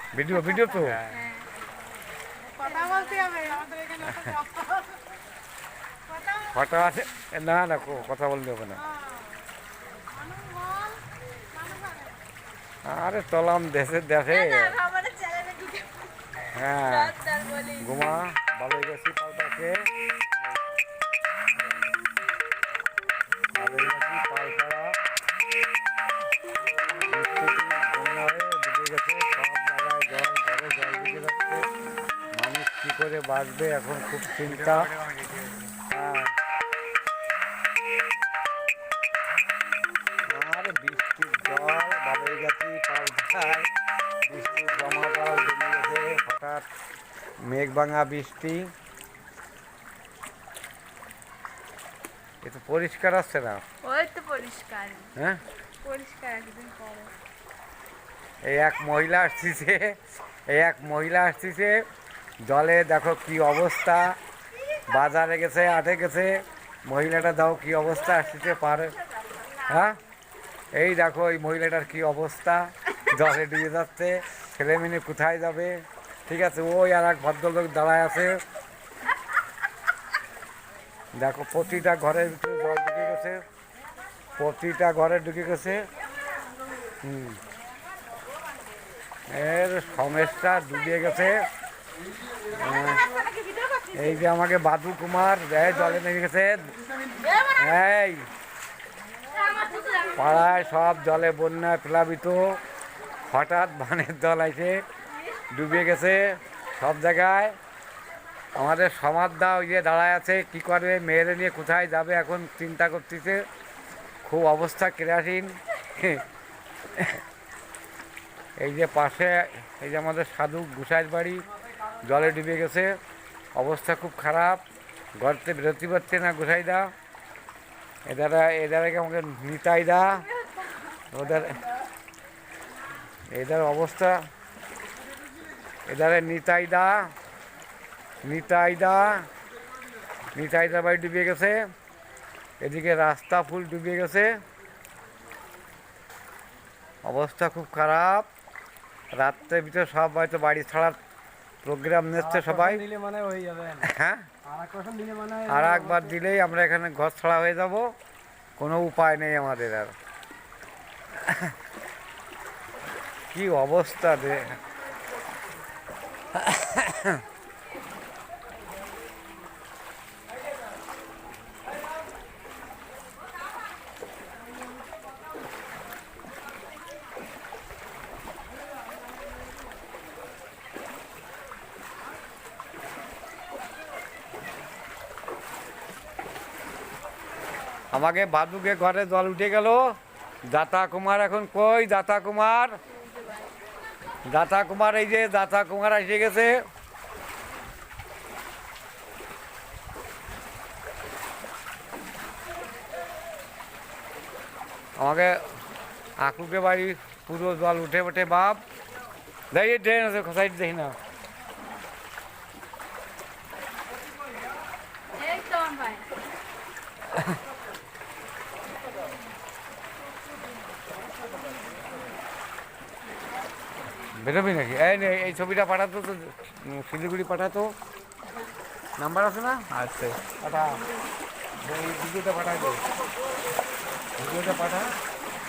Video video তো হ্যাঁ। কথা বলতে হবে আমাদের এখানে কথা ফটো আছে না না কথা বলতে হবে না মানুষ বল মানুষ আরে চলাম দেশে দেশে আমাদের চ্যানেলে ঢুকে হ্যাঁ ডাক্তার বলি ঘুমা ভালো গেছি পাল্টাকে ভালো গেছি পাল্টারা বন্যা হয়ে ডুবে গেছে সব জায়গায় জল ঘরে জল ঢুকে যাচ্ছে মানুষ কী করে বাঁচবে এখন খুব চিন্তা হ্যাঁ আর বৃষ্টির জল ভালোই গেছি পাল্টায় বৃষ্টির জমাটাও জমে গেছে হঠাৎ মেঘ ভাঙা বৃষ্টি এ তো পরিষ্কার আসছে না ওই তো পরিষ্কার হ্যাঁ পরিষ্কার একদিন পরে এই এক মহিলা আসছে জলে দেখো কি অবস্থা বাজারে গেছে আটে গেছে মহিলাটা দাও কি অবস্থা আসছে পারে হ্যাঁ এই দেখো এই মহিলাটার কি অবস্থা জলে ডুবে যাচ্ছে ছেলে মেয়ে কোথায় যাবে ঠিক আছে ওই আর এক ভদ্রলোক দাঁড়ায় আছে দেখো প্রতিটা ঘরের ভিতরে জল ঢুকে গেছে প্রতিটা ঘরে ঢুকে গেছে এর সমস্যা ডুবে গেছে এই যে আমাকে বাদু কুমার জলে নেমে গেছে এই পাড়ায় সব জলে বন্যায় প্লাবিত হঠাৎ বানের দল এসে ডুবে গেছে সব জায়গায় আমাদের সমাজদা ওই যে দাঁড়ায় আছে কী করবে মেয়েরে নিয়ে কোথায় যাবে এখন চিন্তা করতেছে খুব অবস্থা কেরাসিন এই যে পাশে এই যে আমাদের সাধু গুসাইর বাড়ি জলে ডুবে গেছে অবস্থা খুব খারাপ ঘরতে বেরোতে পারছে না গুসাইদা এদারাকে আমাকে নিতাইদা ওদের এদের অবস্থা এদারে নিতাইদা বাড়ি ডুবে গেছে এদিকে রাস্তা ফুল ডুবে গেছে অবস্থা খুব খারাপ রাত্রের ভিতরে সব হয়তো বাড়ি ছাড়ার প্রোগ্রাম নিচ্ছে সবাই হ্যাঁ আর একবার দিলেই আমরা এখানে ঘর ছাড়া হয়ে যাব কোনো উপায় নেই আমাদের আর কি অবস্থা রে আমাকে বাদুকে ঘরে জল উঠে গেল দাতা কুমার এখন কই দাতা কুমার এই যে দাতা কুমার এসে গেছে আমাকে আকুকে বাড়ি পুরো জল উঠে উঠে বাপ দেখি ট্রেন আছে সাইড দেখি না এই তো ভাই বেরোবি নাকি এই ছবিটা পাঠাতো তো শিলিগুড়ি পাঠাতো নাম্বার আছে না আছে পাঠা এই ভিডিওটা পাঠাই দে ভিডিওটা পাঠা